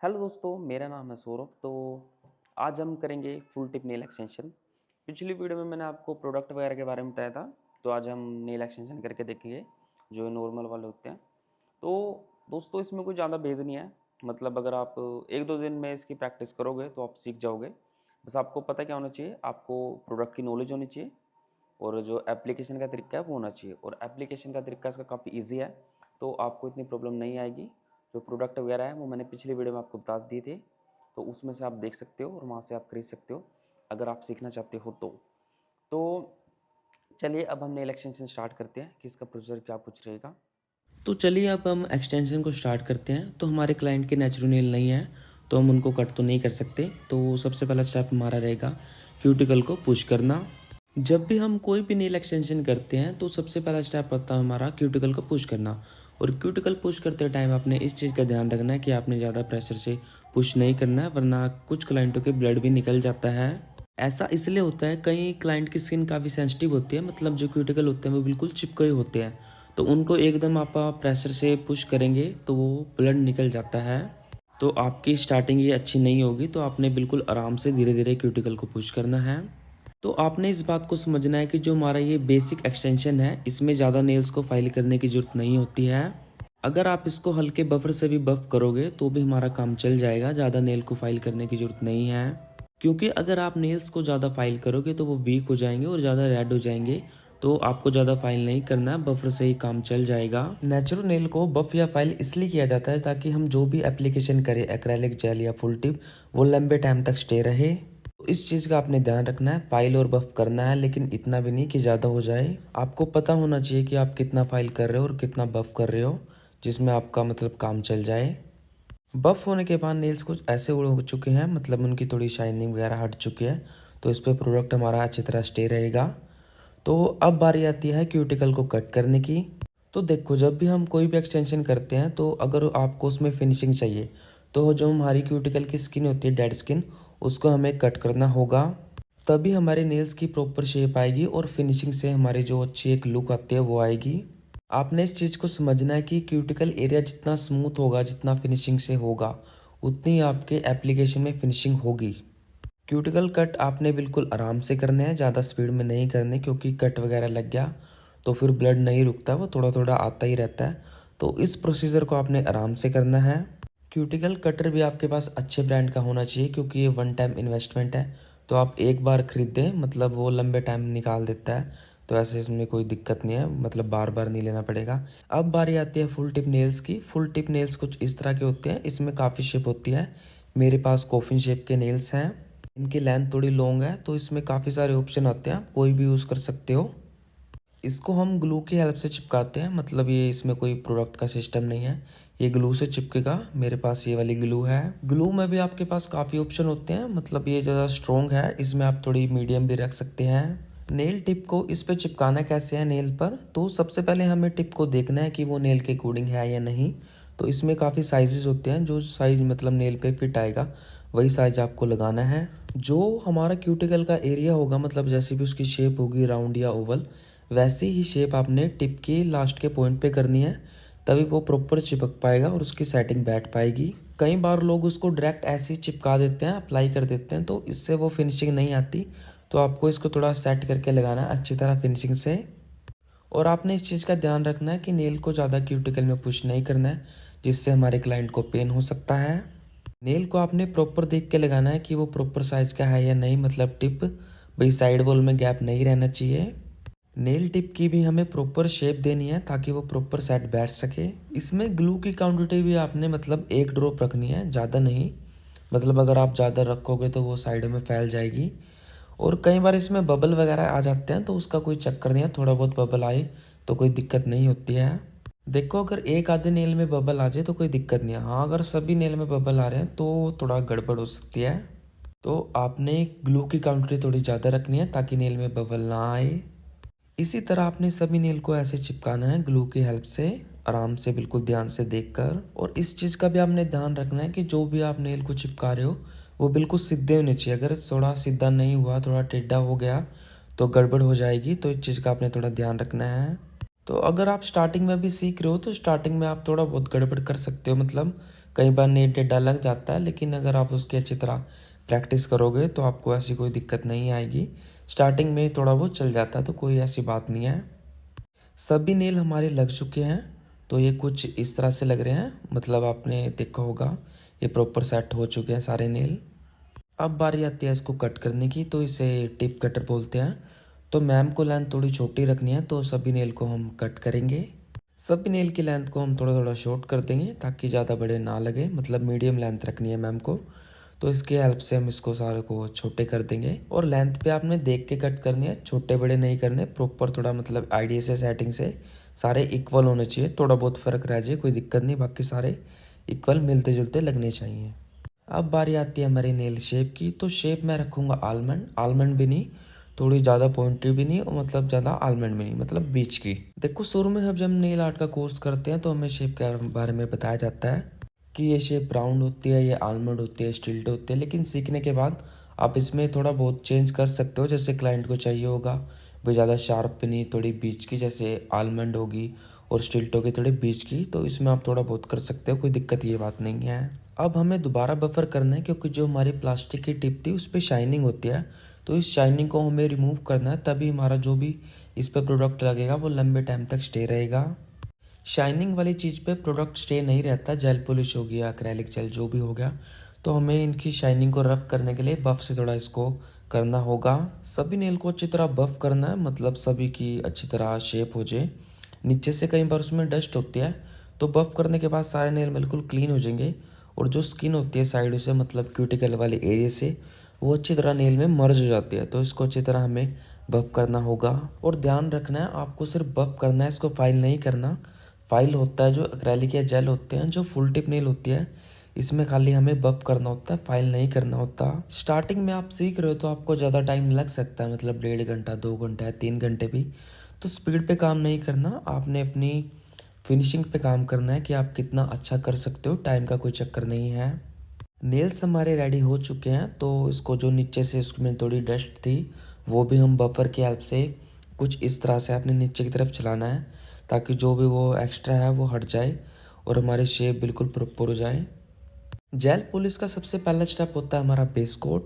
Hello दोस्तों, मेरा नाम है सौरभ। तो आज हम करेंगे फुल टिप नेल एक्सटेंशन। पिछली वीडियो में मैंने आपको प्रोडक्ट वगैरह के बारे में बताया था। तो आज हम नेल एक्सटेंशन करके देखेंगे जो नॉर्मल वाले होते हैं। तो दोस्तों, इसमें कोई ज़्यादा भेद नहीं है। मतलब अगर आप एक दो दिन में इसकी प्रैक्टिस करोगे तो आप सीख जाओगे। बस आपको पता क्या होना चाहिए, आपको प्रोडक्ट की नॉलेज होनी चाहिए और जो एप्लीकेशन का तरीका है वो होना चाहिए। और एप्लीकेशन का तरीका इसका काफ़ी ईजी है, तो आपको इतनी प्रॉब्लम नहीं आएगी। जो प्रोडक्ट वगैरह है वो मैंने पिछली वीडियो में आपको बता दिए थे, तो उसमें से आप देख सकते हो और वहाँ से आप खरीद सकते हो अगर आप सीखना चाहते हो तो चलिए अब हम नेल एक्सटेंशन स्टार्ट करते हैं कि इसका प्रोसीजर क्या कुछ रहेगा। तो चलिए अब हम एक्सटेंशन को स्टार्ट करते हैं। तो हमारे क्लाइंट के नेचुरल नेल नहीं है, तो हम उनको कट तो नहीं कर सकते। तो सबसे पहला स्टेप हमारा रहेगा क्यूटिकल को पुश करना। जब भी हम कोई भी नेल एक्सटेंशन करते हैं तो सबसे पहला स्टेप होता है हमारा क्यूटिकल को पुश करना। और क्यूटिकल पुश करते टाइम आपने इस चीज़ का ध्यान रखना है कि आपने ज़्यादा प्रेशर से पुश नहीं करना है, वरना कुछ क्लाइंटों के ब्लड भी निकल जाता है। ऐसा इसलिए होता है, कई क्लाइंट की स्किन काफ़ी सेंसिटिव होती है, मतलब जो क्यूटिकल होते हैं वो बिल्कुल चिपके हुए होते हैं। तो उनको एकदम आप प्रेशर से पुश करेंगे तो वो ब्लड निकल जाता है। तो आपकी स्टार्टिंग ये अच्छी नहीं होगी, तो आपने बिल्कुल आराम से धीरे धीरे क्यूटिकल को पुश करना है। तो आपने इस बात को समझना है कि जो हमारा ये बेसिक एक्सटेंशन है, इसमें ज़्यादा नेल्स को फाइल करने की ज़रूरत नहीं होती है। अगर आप इसको हल्के बफर से भी बफ करोगे तो भी हमारा काम चल जाएगा, ज़्यादा नेल को फाइल करने की ज़रूरत नहीं है। क्योंकि अगर आप नेल्स को ज़्यादा फाइल करोगे तो वो वीक हो जाएंगे और ज़्यादा रेड हो जाएंगे। तो आपको ज़्यादा फाइल नहीं करना है, बफर से ही काम चल जाएगा। नेचुरल नेल को बफ या फाइल इसलिए किया जाता है ताकि हम जो भी एप्लीकेशन करें, एक्रेलिक जेल या फुल टिप, वो लंबे टाइम तक स्टे रहे। तो इस चीज़ का आपने ध्यान रखना है, फाइल और बफ करना है, लेकिन इतना भी नहीं कि ज़्यादा हो जाए। आपको पता होना चाहिए कि आप कितना फाइल कर रहे हो और कितना बफ कर रहे हो, जिसमें आपका मतलब काम चल जाए। बफ होने के बाद नेल्स कुछ ऐसे उड़ हो चुके हैं, मतलब उनकी थोड़ी शाइनिंग वगैरह हट चुकी है। तो इस पर प्रोडक्ट हमारा अच्छी तरह स्टे रहेगा। तो अब बारी आती है क्यूटिकल को कट करने की। तो देखो, जब भी हम कोई भी एक्सटेंशन करते हैं तो अगर आपको उसमें फिनिशिंग चाहिए तो जो हमारी क्यूटिकल की स्किन होती है, डेड स्किन, उसको हमें कट करना होगा। तभी हमारे नेल्स की प्रॉपर शेप आएगी और फिनिशिंग से हमारी जो अच्छी एक लुक आती है वो आएगी। आपने इस चीज़ को समझना है कि क्यूटिकल एरिया जितना स्मूथ होगा, जितना फिनिशिंग से होगा, उतनी आपके एप्लीकेशन में फिनिशिंग होगी। क्यूटिकल कट आपने बिल्कुल आराम से करने हैं, ज़्यादा स्पीड में नहीं करने, क्योंकि कट वगैरह लग गया तो फिर ब्लड नहीं रुकता, वो थोड़ा थोड़ा आता ही रहता है। तो इस प्रोसीजर को आपने आराम से करना है। क्यूटिकल कटर भी आपके पास अच्छे ब्रांड का होना चाहिए, क्योंकि ये वन टाइम इन्वेस्टमेंट है। तो आप एक बार खरीदें, मतलब वो लंबे टाइम निकाल देता है। तो ऐसे इसमें कोई दिक्कत नहीं है, मतलब बार बार नहीं लेना पड़ेगा। अब बारी आती है फुल टिप नेल्स की। फुल टिप नेल्स कुछ इस तरह के होते हैं, इसमें काफ़ी शेप होती है। मेरे पास कॉफिन शेप के नेल्स हैं। इनकी लेंथ थोड़ी लॉन्ग है, तो इसमें काफ़ी सारे ऑप्शन आते हैं, आप कोई भी यूज़ कर सकते हो। इसको हम ग्लू की हेल्प से चिपकाते हैं, मतलब ये इसमें कोई प्रोडक्ट का सिस्टम नहीं है, ये ग्लू से चिपकेगा। मेरे पास ये वाली ग्लू है। ग्लू में भी आपके पास काफ़ी ऑप्शन होते हैं, मतलब ये ज़्यादा स्ट्रॉन्ग है, इसमें आप थोड़ी मीडियम भी रख सकते हैं। नेल टिप को इस पे चिपकाना कैसे है नेल पर, तो सबसे पहले हमें टिप को देखना है कि वो नेल के अकॉर्डिंग है या नहीं। तो इसमें काफ़ी साइजेस होते हैं, जो साइज मतलब नेल पे फिट आएगा वही साइज आपको लगाना है। जो हमारा क्यूटिकल का एरिया होगा, मतलब जैसे भी उसकी शेप होगी, राउंड या ओवल, वैसी ही शेप आपने टिप की लास्ट के पॉइंट पे करनी है, तभी वो प्रॉपर चिपक पाएगा और उसकी सेटिंग बैठ पाएगी। कई बार लोग उसको डायरेक्ट ऐसे ही चिपका देते हैं, अप्लाई कर देते हैं, तो इससे वो फिनिशिंग नहीं आती। तो आपको इसको थोड़ा सेट करके लगाना है अच्छी तरह फिनिशिंग से। और आपने इस चीज़ का ध्यान रखना है कि नेल को ज़्यादा क्यूटिकल में पुश नहीं करना है, जिससे हमारे क्लाइंट को पेन हो सकता है। नेल को आपने प्रॉपर देख के लगाना है कि वो प्रॉपर साइज का है या नहीं, मतलब टिप भाई साइड वॉल में गैप नहीं रहना चाहिए। नेल टिप की भी हमें प्रॉपर शेप देनी है ताकि वो प्रॉपर सेट बैठ सके। इसमें ग्लू की क्वांटिटी भी आपने मतलब एक ड्रॉप रखनी है, ज़्यादा नहीं। मतलब अगर आप ज़्यादा रखोगे तो वो साइडों में फैल जाएगी। और कई बार इसमें बबल वगैरह आ जाते हैं, तो उसका कोई चक्कर नहीं है, थोड़ा बहुत बबल आए तो कोई दिक्कत नहीं होती है। देखो, अगर एक आधे नेल में बबल आ जाए तो कोई दिक्कत नहीं है। हाँ, अगर सभी नेल में बबल आ रहे हैं तो थोड़ा गड़बड़ हो सकती है। तो आपने ग्लू की क्वांटिटी थोड़ी ज़्यादा रखनी है ताकि नेल में बबल ना आए। इसी तरह आपने सभी नेल को ऐसे चिपकाना है ग्लू की हेल्प से, आराम से, बिल्कुल ध्यान से देखकर। और इस चीज़ का भी आपने ध्यान रखना है कि जो भी आप नेल को चिपका रहे हो वो बिल्कुल सीधे होने चाहिए। अगर थोड़ा सीधा नहीं हुआ, थोड़ा टेढ़ा हो गया तो गड़बड़ हो जाएगी। तो इस चीज़ का आपने थोड़ा ध्यान रखना है। तो अगर आप स्टार्टिंग में भी सीख रहे हो तो स्टार्टिंग में आप थोड़ा बहुत गड़बड़ कर सकते हो, मतलब कई बार नेल टेढ़ा लग जाता है, लेकिन अगर आप उसकी अच्छी तरह प्रैक्टिस करोगे तो आपको ऐसी कोई दिक्कत नहीं आएगी। स्टार्टिंग में थोड़ा बहुत चल जाता है तो कोई ऐसी बात नहीं है। सभी नेल हमारे लग चुके हैं, तो ये कुछ इस तरह से लग रहे हैं, मतलब आपने देखा होगा ये प्रॉपर सेट हो चुके हैं सारे नेल। अब बारी आती है इसको कट करने की, तो इसे टिप कटर बोलते हैं। तो मैम को लेंथ थोड़ी छोटी रखनी है, तो सभी नेल को हम कट करेंगे। सभी नेल की लेंथ को हम थोड़ा थोड़ा शॉर्ट कर देंगे ताकि ज़्यादा बड़े ना लगे, मतलब मीडियम लेंथ रखनी है मैम को। तो इसकी हेल्प से हम इसको सारे को छोटे कर देंगे। और लेंथ पे आपने देख के कट करनी है, छोटे बड़े नहीं करने, प्रॉपर थोड़ा मतलब आइडिया से सेटिंग से सारे इक्वल होने चाहिए। थोड़ा बहुत फ़र्क रह जाए कोई दिक्कत नहीं, बाकी सारे इक्वल मिलते जुलते लगने चाहिए। अब बारी आती है हमारी नेल शेप की। तो शेप मैं रखूँगा आलमंड, आलमंड भी नहीं, थोड़ी ज़्यादा पॉइंटी भी नहीं और मतलब ज़्यादा आलमंड भी नहीं, मतलब बीच की। देखो शुरू में जब हम नेल आर्ट का कोर्स करते हैं तो हमें शेप के बारे में बताया जाता है कि ये शेप राउंड होती है, ये आलमंड होती है, स्टिल्ट होती है। लेकिन सीखने के बाद आप इसमें थोड़ा बहुत चेंज कर सकते हो, जैसे क्लाइंट को चाहिए होगा वो ज़्यादा शार्प भी नहीं, थोड़ी बीच की, जैसे आलमंड होगी और स्टिल्ट होगी थोड़ी बीच की, तो इसमें आप थोड़ा बहुत कर सकते हो, कोई दिक्कत ये बात नहीं है। अब हमें दोबारा बफर करना है क्योंकि जो हमारी प्लास्टिक की टिप थी उस पर शाइनिंग होती है, तो इस शाइनिंग को हमें रिमूव करना है, तभी हमारा जो भी इस पर प्रोडक्ट लगेगा वो लंबे टाइम तक स्टे रहेगा। शाइनिंग वाली चीज़ पे प्रोडक्ट स्टे नहीं रहता, जेल पॉलिश हो गया, एक्रेलिक जेल जो भी हो गया, तो हमें इनकी शाइनिंग को रब करने के लिए बफ से थोड़ा इसको करना होगा। सभी नेल को अच्छी तरह बफ करना है, मतलब सभी की अच्छी तरह शेप हो जाए। नीचे से कई बार उसमें डस्ट होती है, तो बफ करने के बाद सारे नेल बिल्कुल क्लीन हो जाएंगे और जो स्किन होती है साइड से, मतलब क्यूटिकल वाले एरिया से, वो अच्छी तरह नेल में मर्ज हो जाती है। तो इसको अच्छी तरह हमें बफ करना होगा। और ध्यान रखना है आपको सिर्फ बफ करना है, इसको फाइल नहीं करना। फाइल होता है जो एक्रेलिक या जेल होते हैं, जो फुल टिप नेल होती है, इसमें खाली हमें बफ करना होता है, फाइल नहीं करना होता। स्टार्टिंग में आप सीख रहे हो तो आपको ज़्यादा टाइम लग सकता है, मतलब 1.5 घंटा, 2 घंटा या 3 घंटे भी। तो स्पीड पे काम नहीं करना, आपने अपनी फिनिशिंग पे काम करना है कि आप कितना अच्छा कर सकते हो, टाइम का कोई चक्कर नहीं है। नेल्स हमारे रेडी हो चुके हैं, तो इसको जो नीचे से उसमें थोड़ी डस्ट थी वो भी हम बफर की हेल्प से कुछ इस तरह से आपने नीचे की तरफ चलाना है ताकि जो भी वो एक्स्ट्रा है वो हट जाए और हमारी शेप बिल्कुल प्रॉपर हो जाए। जेल पॉलिश का सबसे पहला स्टेप होता है हमारा बेस कोट।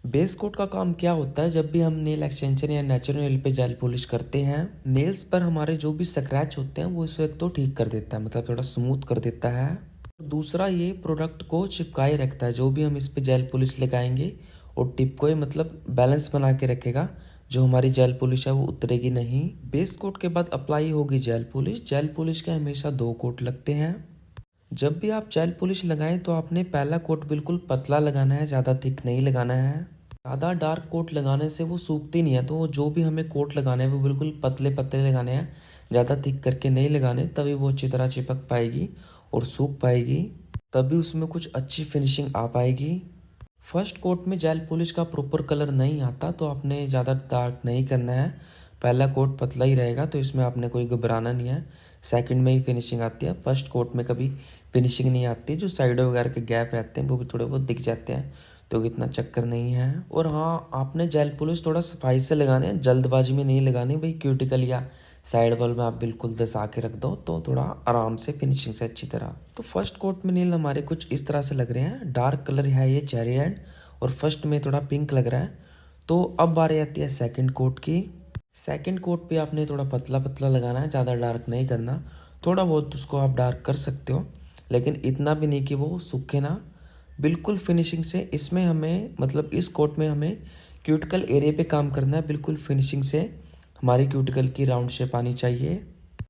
बेस कोट का काम क्या होता है, जब भी हम नेल एक्सटेंशन या नेचुरल नेल पे जेल पॉलिश करते हैं, नेल्स पर हमारे जो भी स्क्रैच होते हैं वो इसे तो ठीक कर देता है, मतलब थोड़ा स्मूथ कर देता है। दूसरा, ये प्रोडक्ट को चिपकाए रखता है, जो भी हम इस पे जेल पॉलिश लगाएंगे और टिप को ये मतलब बैलेंस बना के रखेगा, जो हमारी जेल पॉलिश है वो उतरेगी नहीं। बेस कोट के बाद अप्लाई होगी जेल पॉलिश। जेल पॉलिश के हमेशा 2 कोट लगते हैं। जब भी आप जेल पॉलिश लगाएं तो आपने पहला कोट बिल्कुल पतला लगाना है, ज़्यादा थिक नहीं लगाना है। ज़्यादा डार्क कोट लगाने से वो सूखती नहीं है, तो जो भी हमें कोट लगाने हैं वो बिल्कुल पतले पतले लगाने हैं, ज़्यादा थिक करके नहीं लगाने, तभी वो अच्छी तरह चिपक पाएगी और सूख पाएगी, तभी उसमें कुछ अच्छी फिनिशिंग आ पाएगी। फर्स्ट कोट में जेल पॉलिश का प्रॉपर कलर नहीं आता, तो आपने ज़्यादा डार्क नहीं करना है, पहला कोट पतला ही रहेगा, तो इसमें आपने कोई घबराना नहीं है। सेकंड में ही फिनिशिंग आती है, फर्स्ट कोट में कभी फिनिशिंग नहीं आती। जो साइडों वगैरह के गैप रहते हैं वो भी थोड़े बहुत दिख जाते हैं, तो इतना चक्कर नहीं है। और हाँ, आपने जेल पॉलिश थोड़ा सफाई से लगाने हैं, जल्दबाजी में नहीं लगानी भाई, क्यूटिकल या साइड वॉल में आप बिल्कुल दसा के रख दो, तो थोड़ा आराम से फिनिशिंग से अच्छी तरह। तो फर्स्ट कोट में नील हमारे कुछ इस तरह से लग रहे हैं, डार्क कलर है ये चेरी रेड, और फर्स्ट में थोड़ा पिंक लग रहा है। तो अब बारी आती है सेकंड कोट की। सेकंड कोट पे आपने थोड़ा पतला पतला लगाना है, ज़्यादा डार्क नहीं करना, थोड़ा बहुत उसको आप डार्क कर सकते हो, लेकिन इतना भी नहीं कि वो सूखे ना, बिल्कुल फिनिशिंग से। इसमें हमें मतलब इस कोट में हमें क्यूटिकल एरिया पे काम करना है, बिल्कुल फिनिशिंग से हमारी क्यूटिकल की राउंड शेप आनी चाहिए।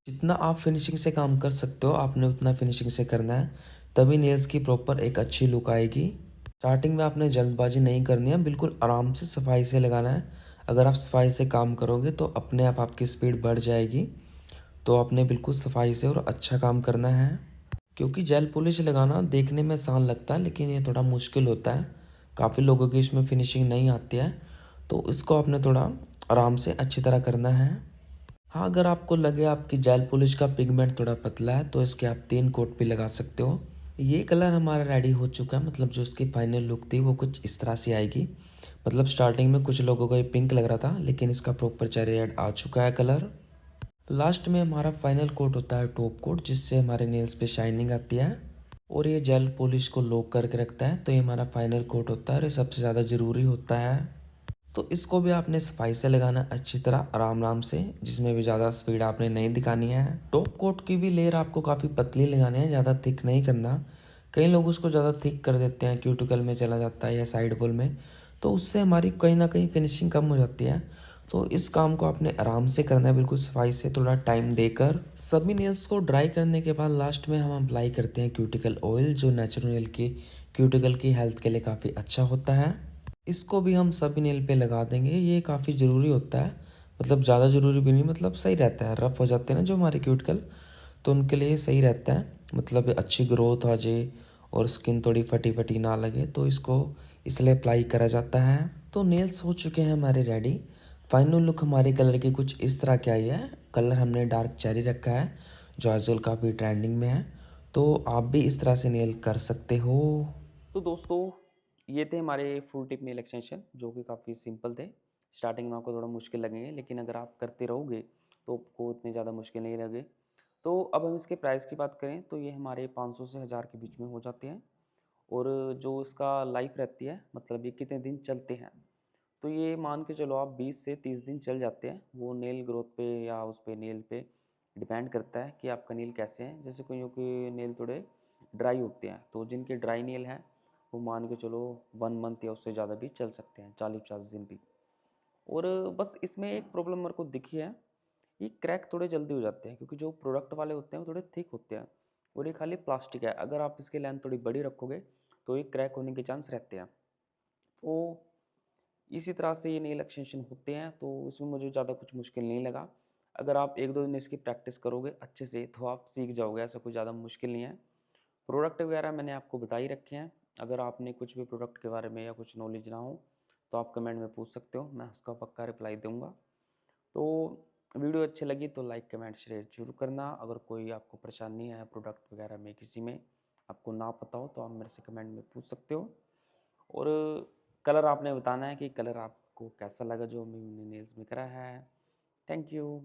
जितना आप फिनिशिंग से काम कर सकते हो आपने उतना फिनिशिंग से करना है, तभी नेल्स की प्रॉपर एक अच्छी लुक आएगी। स्टार्टिंग में आपने जल्दबाजी नहीं करनी है, बिल्कुल आराम से सफाई से लगाना है। अगर आप सफाई से काम करोगे तो अपने आप आपकी स्पीड बढ़ जाएगी, तो आपने बिल्कुल सफाई से और अच्छा काम करना है। क्योंकि जेल पॉलिश लगाना देखने में आसान लगता है, लेकिन ये थोड़ा मुश्किल होता है, काफ़ी लोगों की इसमें फिनिशिंग नहीं आती है, तो इसको आपने थोड़ा आराम से अच्छी तरह करना है। हाँ, अगर आपको लगे आपकी जेल पॉलिश का पिगमेंट थोड़ा पतला है तो इसके आप 3 कोट भी लगा सकते हो। ये कलर हमारा रेडी हो चुका है, मतलब जो इसकी फाइनल लुक थी वो कुछ इस तरह से आएगी। मतलब स्टार्टिंग में कुछ लोगों को ये पिंक लग रहा था, लेकिन इसका प्रॉपर चेरी रेड आ चुका है कलर। लास्ट में हमारा फाइनल कोट होता है टॉप कोट, जिससे हमारे नेल्स पे शाइनिंग आती है। और ये जेल पॉलिश को लॉक करके रखता है। तो ये हमारा फाइनल कोट होता है और ये सबसे ज़्यादा ज़रूरी होता है। तो इसको भी आपने सफाई से लगाना अच्छी तरह आराम आराम से, जिसमें भी ज़्यादा स्पीड आपने नहीं दिखानी है। टॉप कोट की भी लेयर आपको काफ़ी पतली लगानी है, ज़्यादा थिक नहीं करना। कई लोग उसको ज़्यादा थिक कर देते हैं, क्यूटिकल में चला जाता है या साइड वॉल में, तो उससे हमारी कहीं ना कहीं फिनिशिंग कम हो जाती है। तो इस काम को आपने आराम से करना है, बिल्कुल सफाई से, थोड़ा टाइम देकर। सभी नेल्स को ड्राई करने के बाद लास्ट में हम अप्लाई करते हैं क्यूटिकल ऑयल, जो नेचुरल नेल की क्यूटिकल की हेल्थ के लिए काफ़ी अच्छा होता है। इसको भी हम सभी नेल पे लगा देंगे। ये काफ़ी ज़रूरी होता है, मतलब ज़्यादा ज़रूरी भी नहीं, मतलब सही रहता है। रफ़ हो जाते हैं ना जो हमारे क्यूटिकल, तो उनके लिए सही रहता है, मतलब अच्छी ग्रोथ आ जाए और स्किन थोड़ी फटी फटी ना लगे, तो इसको इसलिए अप्लाई करा जाता है। तो नेल्स हो चुके हैं हमारे रेडी। फाइनल लुक हमारे कलर की कुछ इस तरह की आई है। कलर हमने डार्क चेरी रखा है, जो आजकल काफ़ी ट्रेंडिंग में है। तो आप भी इस तरह से नेल कर सकते हो। तो दोस्तों, ये थे हमारे फुल टिप नेल एक्सटेंशन, जो कि काफ़ी सिंपल थे। स्टार्टिंग में आपको थोड़ा मुश्किल लगेंगे, लेकिन अगर आप करते रहोगे तो आपको उतने ज़्यादा मुश्किल नहीं लगे। तो अब हम इसके प्राइस की बात करें तो ये हमारे 500 से 1000 के बीच में हो जाते हैं। और जो इसका लाइफ रहती है, मतलब ये कितने दिन चलते हैं, तो ये मान के चलो आप 20 से 30 दिन चल जाते हैं। वो नेल ग्रोथ पे या उस पे नेल पे डिपेंड करता है कि आपका नेल कैसे हैं। जैसे कोइयों के नेल थोड़े ड्राई होते हैं, तो जिनके ड्राई नेल हैं वो मान के चलो 1 मंथ या उससे ज़्यादा भी चल सकते हैं, 40-50 दिन भी। और बस इसमें एक प्रॉब्लम मेरे को दिखी है, ये क्रैक थोड़े जल्दी हो जाते हैं, क्योंकि जो प्रोडक्ट वाले होते हैं वो थोड़े थिक होते हैं और ये खाली प्लास्टिक है। अगर आप इसकी लेंथ थोड़ी बड़ी रखोगे तो ये क्रैक होने के चांस रहते हैं। तो इसी तरह से ये नेल एक्सटेंशन होते हैं, तो इसमें मुझे ज़्यादा कुछ मुश्किल नहीं लगा। अगर आप 1-2 दिन इसकी प्रैक्टिस करोगे अच्छे से तो आप सीख जाओगे, ऐसा कोई ज़्यादा मुश्किल नहीं है। प्रोडक्ट वगैरह मैंने आपको बता ही रखे हैं। अगर आपने कुछ भी प्रोडक्ट के बारे में या कुछ नॉलेज ना हो तो आप कमेंट में पूछ सकते हो, मैं उसका पक्का रिप्लाई दूंगा। तो वीडियो अच्छी लगी तो लाइक कमेंट शेयर जरूर करना। अगर कोई आपको परेशानी है प्रोडक्ट वगैरह में, किसी में आपको ना पता हो, तो आप मेरे से कमेंट में पूछ सकते हो। और कलर आपने बताना है कि कलर आपको कैसा लगा जो मैंने नेल्स में करा है। Thank you.